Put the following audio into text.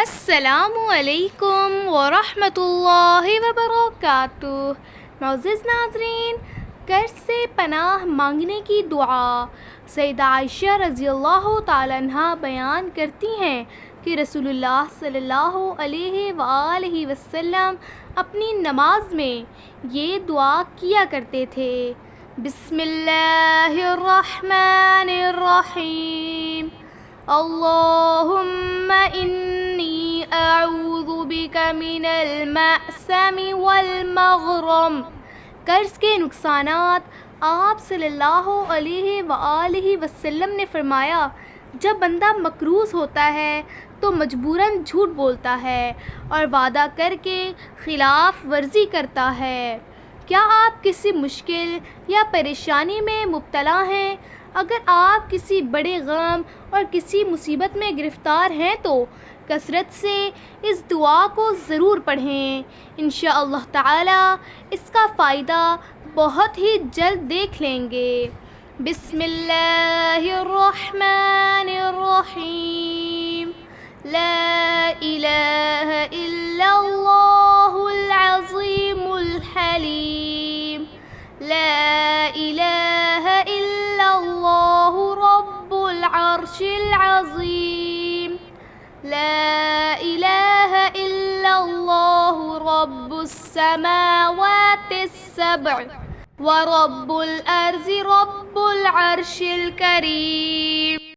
السلام علیکم ورحمۃ اللہ وبرکاتہ۔ معزز ناظرین، قرض سے پناہ مانگنے کی دعا۔ سیدہ عائشہ رضی اللہ تعالیٰ عنہا بیان کرتی ہیں کہ رسول اللہ صلی اللہ علیہ وآلہ وسلم اپنی نماز میں یہ دعا کیا کرتے تھے: بسم اللہ الرحمن الرحیم، اللہم انی اعوذ بک من المأثم والمغرم۔ قرض کے نقصانات۔ آپ صلی اللہ علیہ وآلہ وسلم نے فرمایا، جب بندہ مقروض ہوتا ہے تو مجبوراً جھوٹ بولتا ہے اور وعدہ کر کے خلاف ورزی کرتا ہے۔ کیا آپ کسی مشکل یا پریشانی میں مبتلا ہیں؟ اگر آپ کسی بڑے غم اور کسی مصیبت میں گرفتار ہیں تو کثرت سے اس دعا کو ضرور پڑھیں۔ انشاءاللہ تعالی اس کا فائدہ بہت ہی جلد دیکھ لیں گے۔ بسم اللہ الرحمن الرحیم، لا الہ الا اللہ العظیم الحلیم، لا الہ الا اللہ رب العرش العظیم، لا الہ الا اللہ رب السماوات السبع ورب الارض رب العرش الکریم۔